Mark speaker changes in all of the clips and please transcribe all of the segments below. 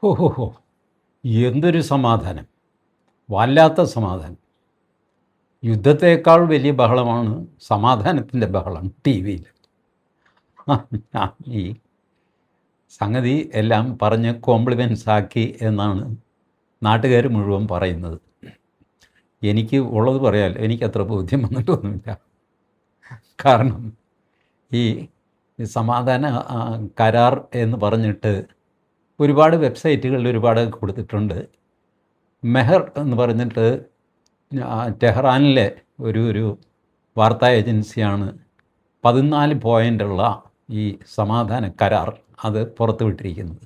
Speaker 1: ഹോ ഹോ ഹോ എന്തൊരു സമാധാനം, വല്ലാത്ത സമാധാനം. യുദ്ധത്തേക്കാൾ വലിയ ബഹളമാണ് സമാധാനത്തിൻ്റെ ബഹളം ടി വിയിൽ. ഈ സംഗതി എല്ലാം പറഞ്ഞ് കോംപ്ലിമെൻറ്റ്സ് ആക്കി എന്നാണ് നാട്ടുകാർ മുഴുവൻ പറയുന്നത്. എനിക്ക് ഉള്ളത് പറയാമല്ലോ, എനിക്കത്ര ബോധ്യം വന്നിട്ടൊന്നുമില്ല. കാരണം ഈ സമാധാന കരാർ എന്ന് പറഞ്ഞിട്ട് ഒരുപാട് വെബ്സൈറ്റുകളിൽ ഒരുപാട് കൊടുത്തിട്ടുണ്ട്. മെഹർ എന്ന് പറഞ്ഞിട്ട് ടെഹ്റാനിലെ ഒരു വാർത്താ ഏജൻസിയാണ് 14 പോയിൻ്റുള്ള ഈ സമാധാന കരാർ അത് പുറത്തുവിട്ടിരിക്കുന്നത്.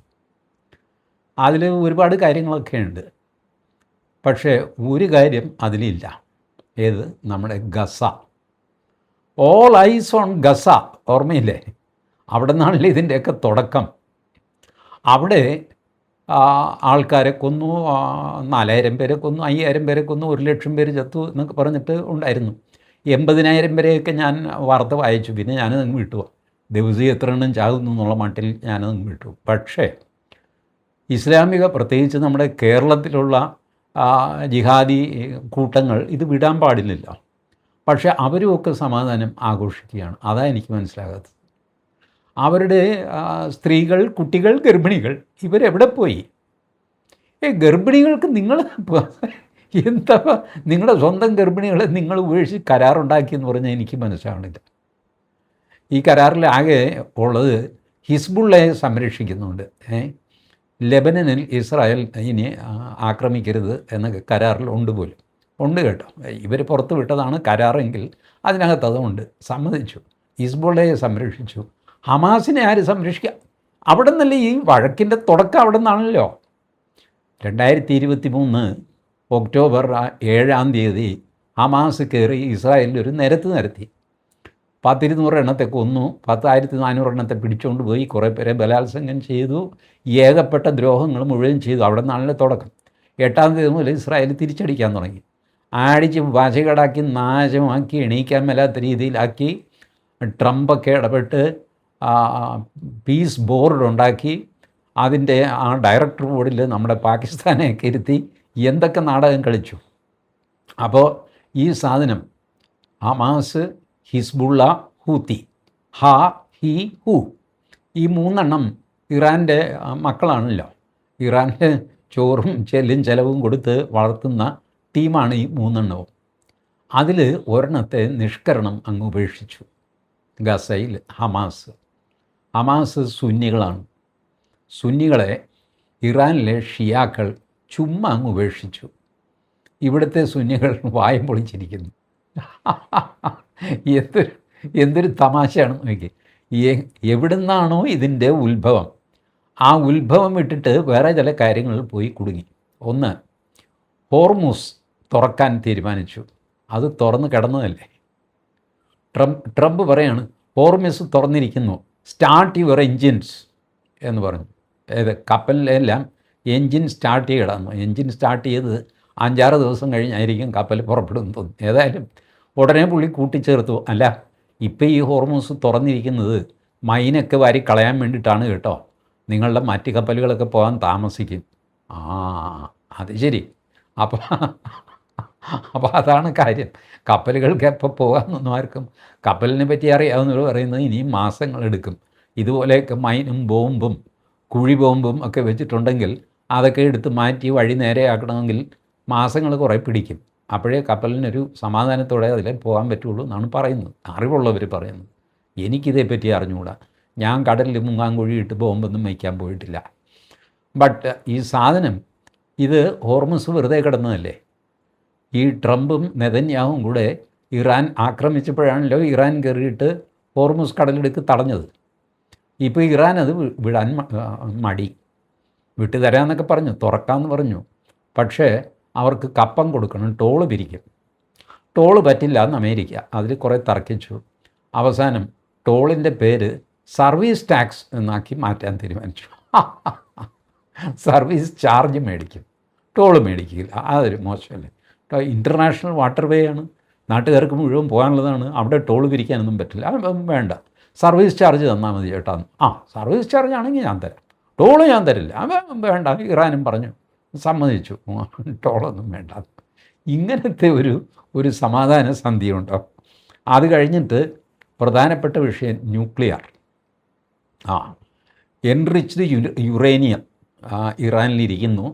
Speaker 1: അതിൽ ഒരുപാട് കാര്യങ്ങളൊക്കെ ഉണ്ട്, പക്ഷേ ഒരു കാര്യം അതിലില്ല. ഏത്? നമ്മുടെ Gaza. All ice on Gaza. ഓർമ്മയില്ലേ? അവിടെ നിന്നാണല്ലോ ഇതിൻ്റെയൊക്കെ തുടക്കം. അവിടെ ആൾക്കാരെ കൊന്നു, 4000 പേരെ കൊന്നു, 5000 പേരെ കൊന്നു, 1,00,000 പേര് ചത്തു എന്നൊക്കെ പറഞ്ഞിട്ട് ഉണ്ടായിരുന്നു. 80,000 പേരെയൊക്കെ ഞാൻ വാർത്ത വായിച്ചു. പിന്നെ ഞാനതങ്ങ് വിട്ടു. ദിവസം എത്ര എണ്ണം ചാകുന്നു എന്നുള്ള മട്ടിൽ ഞാനതങ്ങ് വിട്ടു. പക്ഷേ ഇസ്ലാമിക, പ്രത്യേകിച്ച് നമ്മുടെ കേരളത്തിലുള്ള ജിഹാദി കൂട്ടങ്ങൾ ഇത് വിടാൻ പാടില്ലല്ലോ. പക്ഷേ അവരുമൊക്കെ സമാധാനം ആഘോഷിക്കുകയാണ്. അതാണ് എനിക്ക് മനസ്സിലാകാത്തത്. അവരുടെ സ്ത്രീകൾ, കുട്ടികൾ, ഗർഭിണികൾ ഇവരെവിടെ പോയി? ഗർഭിണികൾക്ക് നിങ്ങൾ എന്താ, നിങ്ങളുടെ സ്വന്തം ഗർഭിണികളെ നിങ്ങൾ ഉപേക്ഷിച്ച് കരാറുണ്ടാക്കിയെന്ന് പറഞ്ഞാൽ എനിക്ക് മനസ്സിലാവണില്ല. ഈ കരാറിൽ ആകെ ഉള്ളത് ഹിസ്ബുള്ളയെ സംരക്ഷിക്കുന്നുണ്ട്. ലെബനനിൽ ഇസ്രായേൽ ഇനി ആക്രമിക്കരുത് എന്ന കരാറിൽ ഉണ്ട് പോലും. ഉണ്ട് കേട്ടോ. ഇവർ പുറത്ത് വിട്ടതാണ് കരാറെങ്കിൽ അതിനകത്ത് അതുണ്ട്, സമ്മതിച്ചു. ഹിസ്ബുള്ളയെ സംരക്ഷിച്ചു. ഹമാസിനെ ആര് സംരക്ഷിക്കുക? അവിടെ നിന്നല്ലേ ഈ വഴക്കിൻ്റെ തുടക്കം? അവിടെ നിന്നാണല്ലോ. 2023 ഒക്ടോബർ 7 ഹമാസ് കയറി ഇസ്രായേലിൽ ഒരു നിരത്ത് നിരത്തി. 100-200 എണ്ണത്തെ കൊന്നു, 10,400 എണ്ണത്തെ പിടിച്ചുകൊണ്ട് പോയി, കുറേ പേരെ ബലാത്സംഗം ചെയ്തു, ഏകപ്പെട്ട ദ്രോഹങ്ങൾ മുഴുവൻ ചെയ്തു. അവിടെ നിന്നാണല്ലോ തുടക്കം. 8 മുതൽ ഇസ്രായേൽ തിരിച്ചടിക്കാൻ തുടങ്ങി. അടിച്ച് വശകേടാക്കി, നാശമാക്കി, എണീക്കാൻ മേലാത്ത രീതിയിലാക്കി. ട്രംപൊക്കെ ഇടപെട്ട് പീസ് ബോർഡ് ഉണ്ടാക്കി. അതിൻ്റെ ഡയറക്ടർ ബോർഡിൽ നമ്മുടെ പാകിസ്ഥാനെയൊക്കെ ഇരുത്തി എന്തൊക്കെ നാടകം കളിച്ചു. അപ്പോൾ ഈ സാധനം ഹമാസ്, ഹിസ്ബുള്ള, ഹൂത്തി, ഹ, ഹി, ഹു, ഈ 3 എണ്ണം ഇറാൻ്റെ മക്കളാണല്ലോ. ഇറാൻ്റെ ചോറും ചെലവും കൊടുത്ത് വളർത്തുന്ന ടീമാണ് ഈ 3 എണ്ണവും. അതിൽ ഒരെണ്ണത്തെ നിഷ്കരണം അങ്ങ് ഉപേക്ഷിച്ചു. ഗസയിൽ ഹമാസ് സുന്നികളാണ്. സുന്നികളെ ഇറാനിലെ ഷിയാക്കൾ ചുമ്മാ അങ്ങ് ഉപേക്ഷിച്ചു. ഇവിടുത്തെ സുന്നികൾ വായം പൊളിച്ചിരിക്കുന്നു. എന്തൊരു തമാശയാണെന്ന് നോക്കി. എവിടെ നിന്നാണോ ഇതിൻ്റെ ഉത്ഭവം, ആ ഉത്ഭവം വിട്ടിട്ട് വേറെ ചില കാര്യങ്ങളിൽ പോയി കുടുങ്ങി. ഒന്ന്, ഹോർമുസ് തുറക്കാൻ തീരുമാനിച്ചു. അത് തുറന്ന് കിടന്നതല്ലേ. ട്രംപ് പറയാണ് ഹോർമുസ് തുറന്നിരിക്കുന്നു, സ്റ്റാർട്ട് യുവർ എൻജിൻസ് എന്ന് പറഞ്ഞു. കപ്പലിലെല്ലാം എൻജിൻ സ്റ്റാർട്ട് ചെയ്യണമെന്ന്. എൻജിൻ സ്റ്റാർട്ട് ചെയ്ത് 5-6 ദിവസം കഴിഞ്ഞായിരിക്കും കപ്പൽ പുറപ്പെടുമെന്ന് തോന്നുന്നു. ഏതായാലും ഉടനെ പുള്ളി കൂട്ടിച്ചേർത്തു, അല്ല ഇപ്പോൾ ഈ ഹോർമുസ് തുറന്നിരിക്കുന്നത് മൈനൊക്കെ വാരി കളയാൻ വേണ്ടിയിട്ടാണ് കേട്ടോ, നിങ്ങളുടെ മറ്റ് കപ്പലുകളൊക്കെ പോകാൻ താമസിക്കും. അത് ശരി. അപ്പോൾ അതാണ് കാര്യം. കപ്പലുകൾക്ക് എപ്പോൾ പോകാമെന്നൊന്നും ആർക്കും, കപ്പലിനെ പറ്റി അറിയാവുന്നവർ പറയുന്നത് ഇനിയും മാസങ്ങളെടുക്കും. ഇതുപോലെയൊക്കെ മൈനും ബോംബും കുഴി ബോംബും ഒക്കെ വെച്ചിട്ടുണ്ടെങ്കിൽ അതൊക്കെ എടുത്ത് മാറ്റി വഴി നേരെയാക്കണമെങ്കിൽ മാസങ്ങൾ കുറേ പിടിക്കും. അപ്പോഴേ കപ്പലിനൊരു സമാധാനത്തോടെ അതിൽ പോകാൻ പറ്റുള്ളൂ എന്നാണ് പറയുന്നത്, അറിവുള്ളവർ പറയുന്നത്. എനിക്കിതേപ്പറ്റി അറിഞ്ഞുകൂടാ. ഞാൻ കടലിൽ മുങ്ങാൻ കുഴിയിട്ട് ബോംബൊന്നും വയ്ക്കാൻ പോയിട്ടില്ല. ബട്ട് ഈ സാധനം, ഇത് ഹോർമുസ് വെറുതെ കിടന്നതല്ലേ. ഈ ട്രംപും നെതന്യാഹുവും കൂടെ ഇറാൻ ആക്രമിച്ചപ്പോഴാണല്ലോ ഇറാൻ കയറിയിട്ട് ഹോർമുസ് കടലിടുക്ക് തടഞ്ഞത്. ഇപ്പോൾ ഇറാൻ അത് വിടാൻ മടി. വിട്ടുതരാമെന്നൊക്കെ പറഞ്ഞു, തുറക്കാമെന്ന് പറഞ്ഞു. പക്ഷേ അവർക്ക് കപ്പം കൊടുക്കണം, ടോള് പിരിക്കും. ടോള് പറ്റില്ല എന്ന് അമേരിക്ക. അതിൽ കുറേ തർക്കിച്ചു. അവസാനം ടോളിൻ്റെ പേര് സർവീസ് ടാക്സ് എന്നാക്കി മാറ്റാൻ തീരുമാനിച്ചു. സർവീസ് ചാർജ് മേടിക്കും, ടോള് മേടിക്കില്ല. അതൊരു മോശമല്ലേ. ഇൻ്റർനാഷണൽ വാട്ടർ വേ ആണ്, നാട്ടുകാർക്ക് മുഴുവൻ പോകാനുള്ളതാണ്. അവിടെ ടോള് പിരിക്കാനൊന്നും പറ്റില്ല. വേണ്ട, സർവീസ് ചാർജ് തന്നാൽ മതി ചേട്ടാ. സർവീസ് ചാർജ് ആണെങ്കിൽ ഞാൻ തരാം, ടോള് ഞാൻ തരില്ല. വേണ്ട, ഇറാനും പറഞ്ഞു, സമ്മതിച്ചു, ടോളൊന്നും വേണ്ട. ഇങ്ങനത്തെ ഒരു സമാധാന സന്ധിയുണ്ടോ? അത് കഴിഞ്ഞിട്ട് പ്രധാനപ്പെട്ട വിഷയം ന്യൂക്ലിയർ. Enriched uranium ഇറാനിലിരിക്കുന്നു.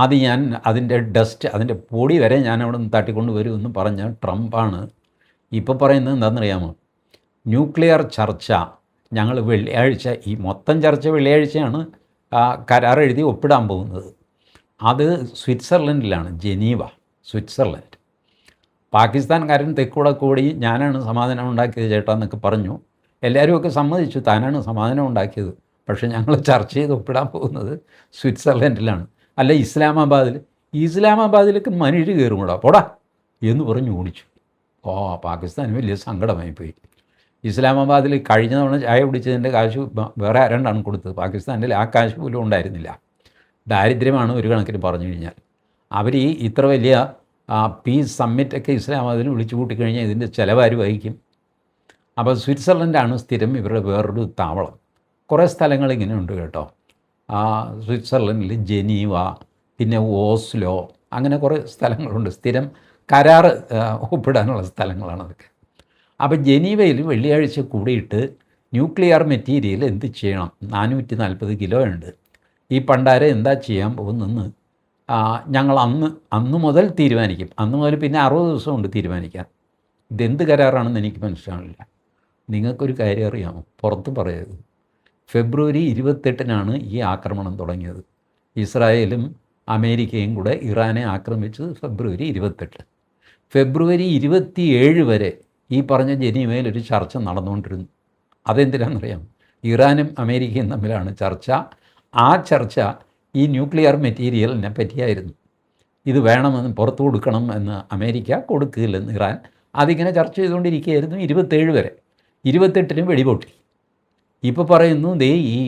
Speaker 1: അത് ഞാൻ അതിൻ്റെ ഡസ്റ്റ്, അതിൻ്റെ പൊടി വരെ ഞാൻ അവിടെ നിന്ന് തട്ടിക്കൊണ്ട് വരുമെന്ന് പറഞ്ഞ ട്രംപാണ് ഇപ്പോൾ പറയുന്നത്. എന്താണെന്നറിയാമോ? ന്യൂക്ലിയർ ചർച്ച ഞങ്ങൾ വെള്ളിയാഴ്ച, ഈ മൊത്തം ചർച്ച വെള്ളിയാഴ്ചയാണ് കരാർ എഴുതി ഒപ്പിടാൻ പോകുന്നത്. അത് സ്വിറ്റ്സർലൻഡിലാണ്, ജനീവ, സ്വിറ്റ്സർലൻഡ്. പാകിസ്ഥാൻകാരൻ തെക്കൂടെ കൂടി ഞാനാണ് സമാധാനം ഉണ്ടാക്കിയത് ചേട്ടാ എന്നൊക്കെ പറഞ്ഞു. എല്ലാവരും ഒക്കെ സമ്മതിച്ചു, താനാണ് സമാധാനം ഉണ്ടാക്കിയത്. പക്ഷേ ഞങ്ങൾ ചർച്ച ചെയ്ത് ഒപ്പിടാൻ പോകുന്നത് സ്വിറ്റ്സർലൻഡിലാണ്, അല്ല ഇസ്ലാമാബാദിൽ. ഇസ്ലാമാബാദിലേക്ക് മനുഷ്യർ കയറും കൂടാ, പോടാ എന്ന് പറഞ്ഞ് ഓടിച്ചു. പാകിസ്ഥാന് വലിയ സങ്കടമായിപ്പോയി. ഇസ്ലാമാബാദിൽ കഴിഞ്ഞ തവണ ചായ കുടിച്ചതിൻ്റെ കാശ് വേറെ ആരണ്ടാണ് കൊടുത്തത്. പാകിസ്ഥാനിൽ ആ കാശ് പോലും ഉണ്ടായിരുന്നില്ല. ദാരിദ്ര്യമാണ് ഒരു കണക്കിന് പറഞ്ഞു കഴിഞ്ഞാൽ. അവർ ഇത്ര വലിയ പീസ് സമ്മിറ്റൊക്കെ ഇസ്ലാമാബാദിൽ വിളിച്ചു കൂട്ടിക്കഴിഞ്ഞാൽ ഇതിൻ്റെ ചിലവാര് വഹിക്കും? അപ്പോൾ സ്വിറ്റ്സർലൻഡാണ് സ്ഥിരം ഇവരുടെ വേറൊരു താവളം. കുറേ സ്ഥലങ്ങൾ ഇങ്ങനെ ഉണ്ട് കേട്ടോ. സ്വിറ്റ്സർലൻഡിൽ ജനീവ, പിന്നെ ഓസ്ലോ, അങ്ങനെ കുറേ സ്ഥലങ്ങളുണ്ട്. സ്ഥിരം കരാർ ഒപ്പിടാനുള്ള സ്ഥലങ്ങളാണ് അതൊക്കെ. അപ്പോൾ ജനീവയിൽ വെള്ളിയാഴ്ച കൂടിയിട്ട് ന്യൂക്ലിയർ മെറ്റീരിയൽ എന്ത് ചെയ്യണം, 440 കിലോ ഉണ്ട്, ഈ പണ്ടാരം എന്താ ചെയ്യാൻ പോകുന്നതെന്ന് ഞങ്ങൾ അന്ന് മുതൽ തീരുമാനിക്കും. അന്ന് മുതൽ പിന്നെ 60 ദിവസം കൊണ്ട് തീരുമാനിക്കാം. ഇതെന്ത് കരാറാണെന്ന് എനിക്ക് മനസ്സിലാവില്ല. നിങ്ങൾക്കൊരു കാര്യം അറിയാമോ? പുറത്ത് പറയരുത്. ഫെബ്രുവരി 28 ഈ ആക്രമണം തുടങ്ങിയത്. ഇസ്രായേലും അമേരിക്കയും കൂടെ ഇറാനെ ആക്രമിച്ചത് ഫെബ്രുവരി 28. ഫെബ്രുവരി 27 വരെ ഈ പറഞ്ഞ ജനീവയിൽ ഒരു ചർച്ച നടന്നുകൊണ്ടിരുന്നു. അതെന്തിനാണെന്നറിയാം? ഇറാനും അമേരിക്കയും തമ്മിലാണ് ചർച്ച. ആ ചർച്ച ഈ ന്യൂക്ലിയർ മെറ്റീരിയലിനെ പറ്റിയായിരുന്നു. ഇത് വേണമെന്ന്, പുറത്തു കൊടുക്കണം എന്ന് അമേരിക്ക, കൊടുക്കില്ലെന്ന് ഇറാൻ. അതിങ്ങനെ ചർച്ച ചെയ്തുകൊണ്ടിരിക്കുകയായിരുന്നു 27 വരെ. 28 വെടിപൊട്ടി. ഇപ്പോൾ പറയുന്നു ദേ ഈ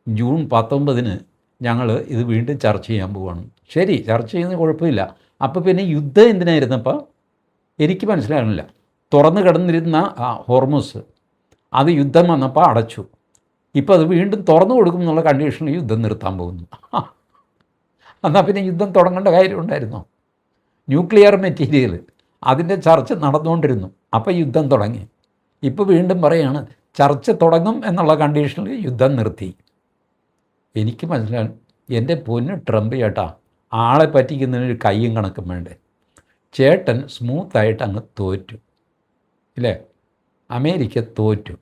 Speaker 1: ജൂൺ 19 ഞങ്ങൾ ഇത് വീണ്ടും ചർച്ച ചെയ്യാൻ പോവുകയാണ്. ശരി, ചർച്ച ചെയ്യുന്നത് കുഴപ്പമില്ല. അപ്പോൾ പിന്നെ യുദ്ധം എന്തിനായിരുന്നപ്പോൾ എനിക്ക് മനസ്സിലാകുന്നില്ല. തുറന്നു കിടന്നിരുന്ന ഹോർമുസ്, അത് യുദ്ധം വന്നപ്പോൾ അടച്ചു. ഇപ്പോൾ അത് വീണ്ടും തുറന്നു കൊടുക്കും എന്നുള്ള കണ്ടീഷനിൽ യുദ്ധം നിർത്താൻ പോകുന്നു. എന്നാൽ പിന്നെ യുദ്ധം തുടങ്ങേണ്ട കാര്യമുണ്ടായിരുന്നോ? ന്യൂക്ലിയർ മെറ്റീരിയൽ അതിൻ്റെ ചർച്ച നടന്നുകൊണ്ടിരുന്നു, അപ്പോൾ യുദ്ധം തുടങ്ങി. ഇപ്പോൾ വീണ്ടും പറയുകയാണ് ചർച്ച തുടങ്ങും എന്നുള്ള കണ്ടീഷനിൽ യുദ്ധം നിർത്തി. എനിക്ക് മനസ്സിലാകും. എൻ്റെ പൊന്ന് ട്രംപ് ചേട്ടാ, ആളെ പറ്റിക്കുന്നതിനൊരു കയ്യും കണക്കും വേണ്ടേ? ചേട്ടൻ സ്മൂത്തായിട്ട് അങ്ങ് തോറ്റു, ഇല്ലേ? അമേരിക്ക തോറ്റു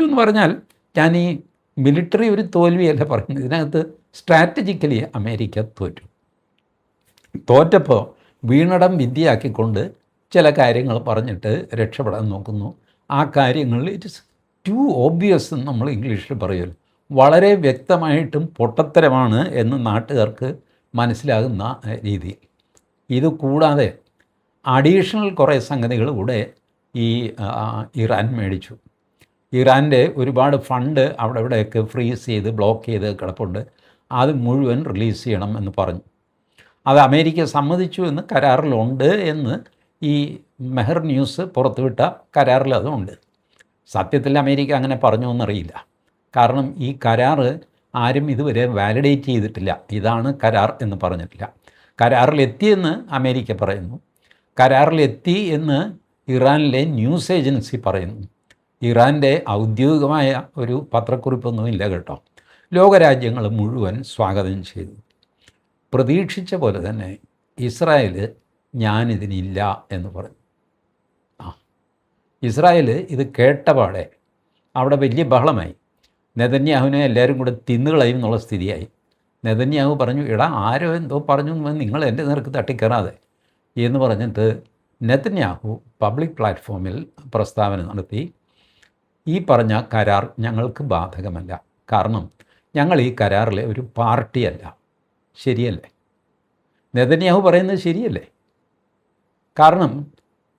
Speaker 1: എന്ന് പറഞ്ഞാൽ ഞാൻ ഈ മിലിറ്ററി ഒരു തോൽവിയല്ല പറയുന്നത്. ഇതിനകത്ത് സ്ട്രാറ്റജിക്കലി അമേരിക്ക തോറ്റപ്പോൾ വീണടം വിദ്യയാക്കിക്കൊണ്ട് ചില കാര്യങ്ങൾ പറഞ്ഞിട്ട് രക്ഷപ്പെടാൻ നോക്കുന്നു. ആ കാര്യങ്ങളിൽ ഇറ്റ്സ് ടു ഓബ്വിയസ് എന്ന് നമ്മൾ ഇംഗ്ലീഷിൽ പറയുമല്ലോ, വളരെ വ്യക്തമായിട്ടും പൊട്ടത്തരമാണ് എന്ന് നാട്ടുകാർക്ക് മനസ്സിലാകുന്ന രീതിയിൽ. ഇത് കൂടാതെ അഡീഷണൽ കുറേ സംഗതികൾ കൂടെ ഈ ഇറാൻ മേടിച്ചു. ഇറാൻ്റെ ഒരുപാട് ഫണ്ട് അവിടെ ഇവിടെയൊക്കെ ഫ്രീസ് ചെയ്ത് ബ്ലോക്ക് ചെയ്ത് കിടപ്പുണ്ട്. അത് മുഴുവൻ റിലീസ് ചെയ്യണം എന്ന് പറഞ്ഞു. അത് അമേരിക്ക സമ്മതിച്ചു എന്ന് കരാറിലുണ്ട് എന്ന് ഈ മെഹർ ന്യൂസ് പുറത്തുവിട്ട കരാറിൽ അതുണ്ട്. സത്യത്തിൽ അമേരിക്ക അങ്ങനെ പറഞ്ഞു എന്നറിയില്ല. കാരണം ഈ കരാർ ആരും ഇതുവരെ വാലിഡേറ്റ് ചെയ്തിട്ടില്ല. ഇതാണ് കരാർ എന്ന് പറഞ്ഞിട്ടില്ല. കരാറിലെത്തിയെന്ന് അമേരിക്ക പറയുന്നു, കരാറിലെത്തി എന്ന് ഇറാനിലെ ന്യൂസ് ഏജൻസി പറയുന്നു. ഇറാൻ്റെ ഔദ്യോഗികമായ ഒരു പത്രക്കുറിപ്പൊന്നുമില്ല കേട്ടോ. ലോകരാജ്യങ്ങൾ മുഴുവൻ സ്വാഗതം ചെയ്തു. പ്രതീക്ഷിച്ച പോലെ തന്നെ ഇസ്രായേൽ ഞാനിതിനില്ല എന്ന് പറഞ്ഞു. ഇസ്രായേൽ ഇത് കേട്ടപാടെ അവിടെ വലിയ ബഹളമായി. നെതന്യാഹുവിനെ എല്ലാവരും കൂടെ തിന്നുകളയും എന്നുള്ള സ്ഥിതിയായി. നെതന്യാഹു പറഞ്ഞു, എടാ ആരോ എന്തോ പറഞ്ഞു, നിങ്ങൾ എൻ്റെ നേർക്ക് തട്ടിക്കയറാതെ എന്ന് പറഞ്ഞിട്ട് നെതന്യാഹു പബ്ലിക് പ്ലാറ്റ്ഫോമിൽ പ്രസ്താവന നടത്തി. ഈ പറഞ്ഞ കരാർ ഞങ്ങൾക്ക് ബാധകമല്ല, കാരണം ഞങ്ങൾ ഈ കരാറിലെ ഒരു പാർട്ടിയല്ല. ശരിയല്ലേ? നെതന്യാഹു പറയുന്നത് ശരിയല്ലേ? കാരണം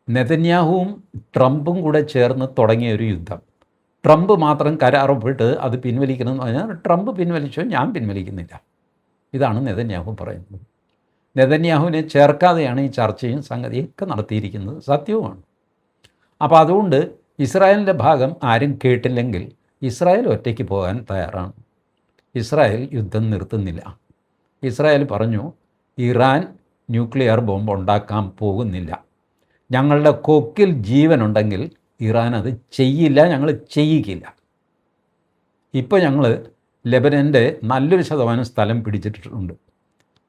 Speaker 1: നെതന്യാഹുവും ട്രംപും കൂടെ ചേർന്ന് തുടങ്ങിയ ഒരു യുദ്ധം, ട്രംപ് മാത്രം കരാറൊപ്പിട്ട് അത് പിൻവലിക്കണമെന്ന് പറഞ്ഞാൽ ട്രംപ് പിൻവലിച്ചോ, ഞാൻ പിൻവലിക്കുന്നില്ല. ഇതാണ് നെതന്യാഹു പറയുന്നത്. നെതന്യാഹുവിനെ ചേർക്കാതെയാണ് ഈ ചർച്ചയും സംഗതിയൊക്കെ നടത്തിയിരിക്കുന്നത്, സത്യവുമാണ്. അപ്പോൾ അതുകൊണ്ട് ഇസ്രായേലിൻ്റെ ഭാഗം ആരും കേട്ടില്ലെങ്കിൽ ഇസ്രായേൽ ഒറ്റയ്ക്ക് പോകാൻ തയ്യാറാണ്. ഇസ്രായേൽ യുദ്ധം നിർത്തുന്നില്ല. ഇസ്രായേൽ പറഞ്ഞു, ഇറാൻ ന്യൂക്ലിയർ ബോംബ് ഉണ്ടാക്കാൻ പോകുന്നില്ല. ഞങ്ങളുടെ കൊക്കിൽ ജീവനുണ്ടെങ്കിൽ ഇറാൻ അത് ചെയ്യില്ല, ഞങ്ങൾ ചെയ്യിക്കില്ല. ഇപ്പോൾ ഞങ്ങൾ ലെബനൻ്റെ നല്ലൊരു ശതമാനം സ്ഥലം പിടിച്ചിട്ടുണ്ട്.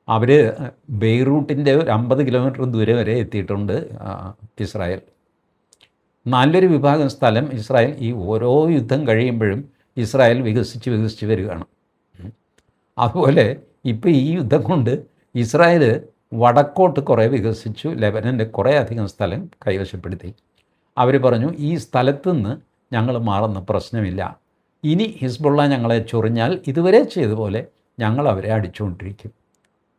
Speaker 1: അവർ ബെയ്റൂട്ടിൻ്റെ ഒരു 50 കിലോമീറ്റർ ദൂരെ വരെ എത്തിയിട്ടുണ്ട് ഇസ്രായേൽ. നല്ലൊരു വിഭാഗം സ്ഥലം ഇസ്രായേൽ ഈ ഓരോ യുദ്ധം കഴിയുമ്പോഴും ഇസ്രായേൽ വികസിച്ച് വരികയാണ്. അതുപോലെ ഇപ്പോൾ ഈ യുദ്ധം കൊണ്ട് ഇസ്രായേൽ വടക്കോട്ട് കുറേ വികസിച്ചു, ലെബനൻ്റെ കുറേ അധികം സ്ഥലം കൈവശപ്പെടുത്തി. അവർ പറഞ്ഞു, ഈ സ്ഥലത്തുനിന്ന് ഞങ്ങൾ മാറുന്ന പ്രശ്നമില്ല. ഇനി ഹിസ്ബുള്ള ഞങ്ങളെ ചൊറിഞ്ഞാൽ ഇതുവരെ ചെയ്ത പോലെ ഞങ്ങൾ അവരെ അടിച്ചുകൊണ്ടിരിക്കും.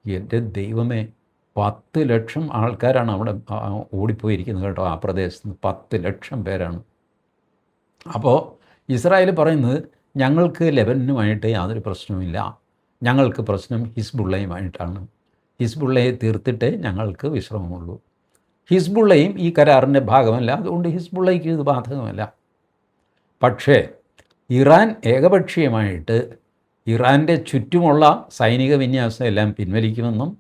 Speaker 1: എൻ്റെ ദൈവമേ, 10 ലക്ഷം ആൾക്കാരാണ് അവിടെ ഓടിപ്പോയിരിക്കുന്നത് കേട്ടോ. ആ പ്രദേശത്ത് 10 ലക്ഷം പേരാണ്. അപ്പോൾ ഇസ്രായേൽ പറയുന്നത്, ഞങ്ങൾക്ക് ലെബനനുമായിട്ട് യാതൊരു പ്രശ്നവുമില്ല, ഞങ്ങൾക്ക് പ്രശ്നം ഹിസ്ബുള്ളയുമായിട്ടാണ്. ഹിസ്ബുള്ളയെ തീർത്തിട്ടേ ഞങ്ങൾക്ക് വിശ്രമമുള്ളൂ. ഹിസ്ബുള്ളയും ഈ കരാറിൻ്റെ ഭാഗമല്ല, അതുകൊണ്ട് ഹിസ്ബുള്ളയ്ക്ക് ഇത് ബാധകമല്ല. പക്ഷേ ഇറാൻ ഏകപക്ഷീയമായിട്ട് ഇറാൻ്റെ ചുറ്റുമുള്ള സൈനിക വിന്യാസം എല്ലാം പിൻവലിക്കുമെന്നും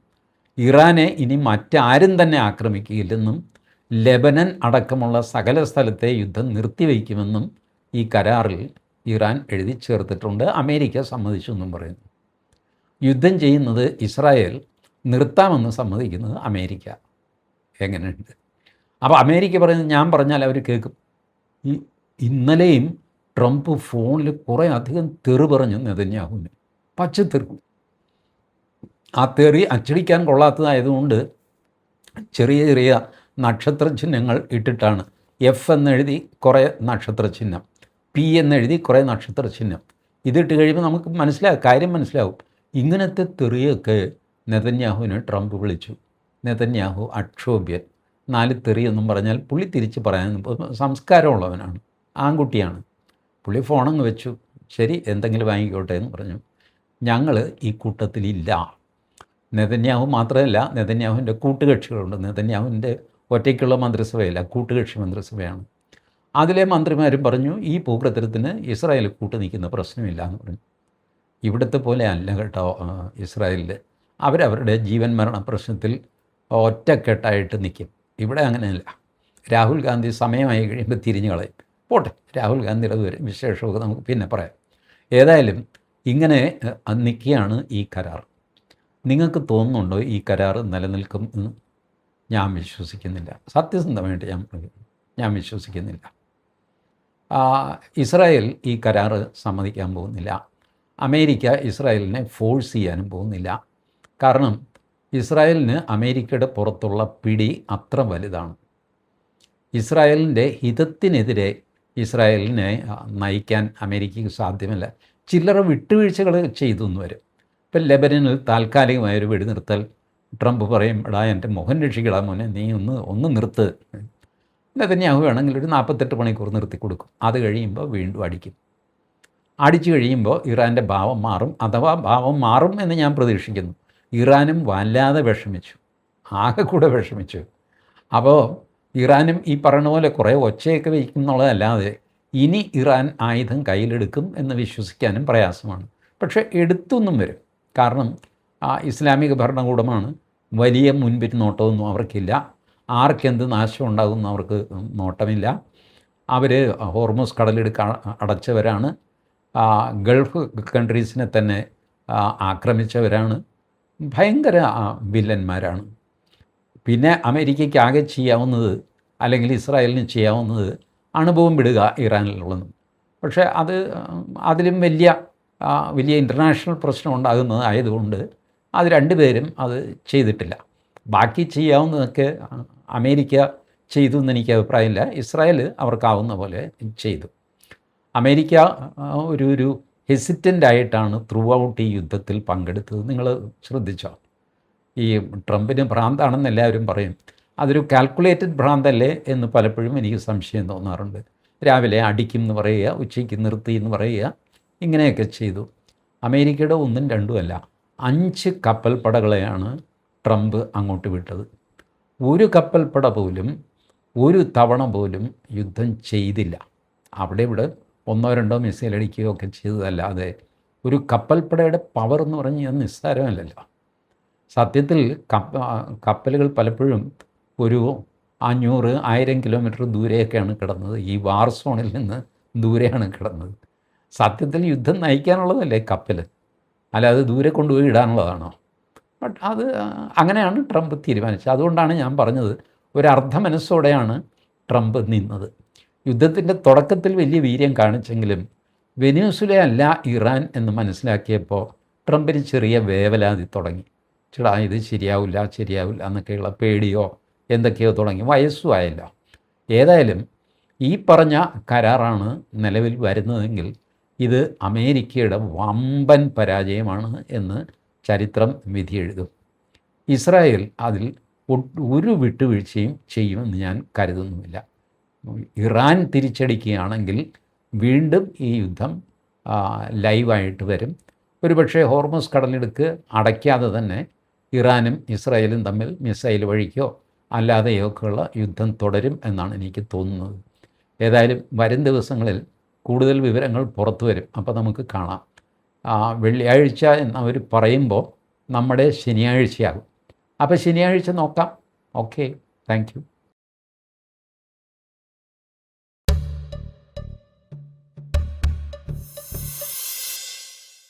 Speaker 1: ഇറാനെ ഇനി മറ്റാരും തന്നെ ആക്രമിക്കുകയില്ലെന്നും ലെബനൻ അടക്കമുള്ള സകല സ്ഥലത്തെ യുദ്ധം നിർത്തിവയ്ക്കുമെന്നും ഈ കരാറിൽ ഇറാൻ എഴുതി ചേർത്തിട്ടുണ്ട്. അമേരിക്ക സമ്മതിച്ചെന്നും പറയുന്നു. യുദ്ധം ചെയ്യുന്നത് ഇസ്രായേൽ, നിർത്താമെന്ന് സമ്മതിക്കുന്നത് അമേരിക്ക. എങ്ങനെയുണ്ട്? അപ്പോൾ അമേരിക്ക പറയുന്നത് ഞാൻ പറഞ്ഞാൽ അവർ കേൾക്കും. ഇന്നലെയും ട്രംപ് ഫോണിൽ കുറേ അധികം തെറി പറഞ്ഞു നെതന്യാഹുവിന്, പച്ചത്തെറി. ആ തെറി അച്ചടിക്കാൻ കൊള്ളാത്തതായതുകൊണ്ട് ചെറിയ ചെറിയ നക്ഷത്ര ചിഹ്നങ്ങൾ ഇട്ടിട്ടാണ്. എഫ് എന്നെഴുതി കുറേ നക്ഷത്ര ചിഹ്നം, പി എന്നെഴുതി കുറേ നക്ഷത്ര ചിഹ്നം. ഇതിട്ട് കഴിയുമ്പോൾ നമുക്ക് കാര്യം മനസ്സിലാവും. ഇങ്ങനത്തെ തെറിയൊക്കെ നെതന്യാഹുവിനെ ട്രംപ് വിളിച്ചു. നെതന്യാഹു അക്ഷോഭ്യൻ. 4 തെറിയെന്നും പറഞ്ഞാൽ പുള്ളി തിരിച്ച് പറയാൻ സംസ്കാരമുള്ളവനാണ്, ആൺകുട്ടിയാണ്. പുള്ളി ഫോണങ്ങ് വെച്ചു. ശരി, എന്തെങ്കിലും വാങ്ങിക്കോട്ടെ എന്ന് പറഞ്ഞു. ഞങ്ങൾ ഈ കൂട്ടത്തിലില്ല. നെതന്യാഹു മാത്രമല്ല, നെതന്യാഹുവിൻ്റെ കൂട്ടുകക്ഷികളുണ്ട്. നെതന്യാഹുവിൻ്റെ ഒറ്റയ്ക്കുള്ള മന്ത്രിസഭയല്ല, കൂട്ടുകക്ഷി മന്ത്രിസഭയാണ്. അതിലെ മന്ത്രിമാരും പറഞ്ഞു, ഈ ഭൂപ്രതലത്തിന് ഇസ്രായേൽ കൂട്ടു നിൽക്കുന്ന പ്രശ്നമില്ല എന്ന് പറഞ്ഞു. ഇവിടുത്തെ പോലെ അല്ല കേട്ടോ ഇസ്രായേലിൽ. അവരവരുടെ ജീവൻ മരണ പ്രശ്നത്തിൽ ഒറ്റക്കെട്ടായിട്ട് നിൽക്കും. ഇവിടെ അങ്ങനെയല്ല. രാഹുൽ ഗാന്ധി സമയമായി കഴിയുമ്പോൾ തിരിഞ്ഞു കളയും. പോട്ടെ, രാഹുൽ ഗാന്ധിയുടെ വിശേഷമൊക്കെ നമുക്ക് പിന്നെ പറയാം. ഏതായാലും ഇങ്ങനെ നിൽക്കുകയാണ് ഈ കരാർ. നിങ്ങൾക്ക് തോന്നുന്നുണ്ടോ ഈ കരാർ നിലനിൽക്കും എന്ന്? ഞാൻ വിശ്വസിക്കുന്നില്ല. സത്യസന്ധമായിട്ട് ഞാൻ വിശ്വസിക്കുന്നില്ല. ഇസ്രായേൽ ഈ കരാർ സമ്മതിക്കാൻ പോകുന്നില്ല. അമേരിക്ക ഇസ്രായേലിനെ ഫോഴ്സ് ചെയ്യാനും പോകുന്നില്ല. കാരണം ഇസ്രായേലിന് അമേരിക്കയുടെ പുറത്തുള്ള പിടി അത്ര വലുതാണ്. ഇസ്രായേലിൻ്റെ ഹിതത്തിനെതിരെ ഇസ്രായേലിനെ നയിക്കാൻ അമേരിക്കയ്ക്ക് സാധ്യമല്ല. ചില്ലറ വിട്ടുവീഴ്ചകൾ ചെയ്തു എന്ന് വരും. ഇപ്പം ലെബനനിൽ താൽക്കാലികമായൊരു വെടിനിർത്തൽ ട്രംപ് പറയും, എടാ എൻ്റെ മുഖം രക്ഷിക്കടാ മോനെ, നീ ഒന്ന് നിർത്ത്. നെതന്യാഹു വേണമെങ്കിൽ ഒരു 48 മണിക്കൂർ നിർത്തി കൊടുക്കും. അത് കഴിയുമ്പോൾ വീണ്ടും അടിക്കും. അടിച്ചു കഴിയുമ്പോൾ ഇറാൻ്റെ ഭാവം മാറും, അഥവാ ഭാവം മാറും എന്ന് ഞാൻ പ്രതീക്ഷിക്കുന്നു. ഇറാനും വല്ലാതെ വിഷമിച്ചു, ആകെ കൂടെ വിഷമിച്ചു. അപ്പോൾ ഇറാനും ഈ പറയുന്ന പോലെ കുറേ ഒച്ചയൊക്കെ വയ്ക്കുന്നുള്ളതല്ലാതെ ഇനി ഇറാൻ ആയുധം കയ്യിലെടുക്കും എന്ന് വിശ്വസിക്കാനും പ്രയാസമാണ്. പക്ഷേ എടുത്തൊന്നും വരും. കാരണം ഇസ്ലാമിക ഭരണകൂടമാണ്. വലിയ മുൻപിന്നോട്ടമൊന്നും അവർക്കില്ല. ആർക്കെന്ത് നാശം ഉണ്ടാകുമെന്ന് അവർക്ക് നോട്ടമില്ല. അവർ ഹോർമൂസ് കടലിടുക്ക് അടച്ചവരാണ്. ഗൾഫ് കൺട്രീസിനെ തന്നെ ആക്രമിച്ചവരാണ്. ഭയങ്കര വില്ലന്മാരാണ്. പിന്നെ അമേരിക്കയ്ക്ക് ആകെ ചെയ്യാവുന്നത്, അല്ലെങ്കിൽ ഇസ്രായേലിന് ചെയ്യാവുന്നത് അണുബോംബ് ഇടുക ഇറാനിലുള്ളതും. പക്ഷേ അതിലും വലിയ ഇൻ്റർനാഷണൽ പ്രശ്നം ഉണ്ടാകുന്നത് ആയതുകൊണ്ട് അത് രണ്ടുപേരും അത് ചെയ്തിട്ടില്ല. ബാക്കി ചെയ്യാവുന്നതൊക്കെ അമേരിക്ക ചെയ്തു എന്ന് എനിക്ക് അഭിപ്രായമില്ല. ഇസ്രായേൽ അവർക്കാവുന്ന പോലെ ചെയ്തു. അമേരിക്ക ഒരു ഹെസിറ്റൻ്റ് ആയിട്ടാണ് ത്രൂ ഔട്ട് ഈ യുദ്ധത്തിൽ പങ്കെടുത്തത്. നിങ്ങൾ ശ്രദ്ധിച്ചോ? ഈ ട്രംപിന് ഭ്രാന്താണെന്ന് എല്ലാവരും പറയും. അതൊരു കാൽക്കുലേറ്റഡ് ഭ്രാന്തല്ലേ എന്ന് പലപ്പോഴും എനിക്ക് സംശയം തോന്നാറുണ്ട്. രാവിലെ അടിക്കും എന്ന് പറയുക, ഉച്ചയ്ക്ക് നിർത്തി എന്ന് പറയുക, ഇങ്ങനെയൊക്കെ ചെയ്തു. അമേരിക്കയുടെ 1ഉം 2ഉം അല്ല, 5 കപ്പൽപ്പടകളെയാണ് ട്രംപ് അങ്ങോട്ട് വിട്ടത്. ഒരു കപ്പൽപ്പട പോലും ഒരു തവണ പോലും യുദ്ധം ചെയ്തില്ല. അവിടെ ഇവിടെ 1-2 മിസൈൽ അടിക്കുകയൊക്കെ ചെയ്തതല്ലാതെ ഒരു കപ്പൽപ്പടയുടെ പവർ എന്ന് പറഞ്ഞാൽ നിസ്സാരമല്ലല്ലോ. സത്യത്തിൽ കപ്പലുകൾ പലപ്പോഴും ഒരു 500-1000 കിലോമീറ്റർ ദൂരെയൊക്കെയാണ് കിടന്നത്. ഈ വാർ സോണിൽ നിന്ന് ദൂരെയാണ് കിടന്നത്. സത്യത്തിൽ യുദ്ധം നയിക്കാനുള്ളതല്ലേ കപ്പൽ, അല്ലാതെ ദൂരെ കൊണ്ടുപോയി ഇടാനുള്ളതാണോ? ബട്ട് അത് അങ്ങനെയാണ് ട്രംപ് തീരുമാനിച്ചത്. അതുകൊണ്ടാണ് ഞാൻ പറഞ്ഞത്, ഒരർദ്ധ മനസ്സോടെയാണ് ട്രംപ് നിന്നത്. യുദ്ധത്തിൻ്റെ തുടക്കത്തിൽ വലിയ വീര്യം കാണിച്ചെങ്കിലും വെനിസുല അല്ല ഇറാൻ എന്ന് മനസ്സിലാക്കിയപ്പോൾ ട്രംപിന് ചെറിയ വേവലാതി തുടങ്ങി. ചേട്ടാ ഇത് ശരിയാവില്ല എന്നൊക്കെയുള്ള പേടിയോ എന്തൊക്കെയോ തുടങ്ങി. വയസ്സുമായല്ല. ഏതായാലും ഈ പറഞ്ഞ കരാറാണ് നിലവിൽ വരുന്നതെങ്കിൽ ഇത് അമേരിക്കയുടെ വമ്പൻ പരാജയമാണ് എന്ന് ചരിത്രം വിധിയെഴുതും. ഇസ്രായേൽ അതിൽ ഒരു വിട്ടുവീഴ്ചയും ചെയ്യുമെന്ന് ഞാൻ കരുതുന്നുമില്ല. ഇറാൻ തിരിച്ചടിക്കുകയാണെങ്കിൽ വീണ്ടും ഈ യുദ്ധം ലൈവായിട്ട് വരും. ഒരുപക്ഷെ ഹോർമസ് കടലിടുക്ക് അടയ്ക്കാതെ തന്നെ ഇറാനും ഇസ്രായേലും തമ്മിൽ മിസൈൽ വഴിക്കോ അല്ലാതെയൊക്കെയുള്ള യുദ്ധം തുടരും എന്നാണ് എനിക്ക് തോന്നുന്നത്. ഏതായാലും വരും ദിവസങ്ങളിൽ കൂടുതൽ വിവരങ്ങൾ പുറത്തു വരും. അപ്പോൾ നമുക്ക് കാണാം. വെള്ളിയാഴ്ച എന്നവർ പറയുമ്പോൾ നമ്മുടെ ശനിയാഴ്ചയാകും. അപ്പോൾ ശനിയാഴ്ച നോക്കാം. Okay, thank you.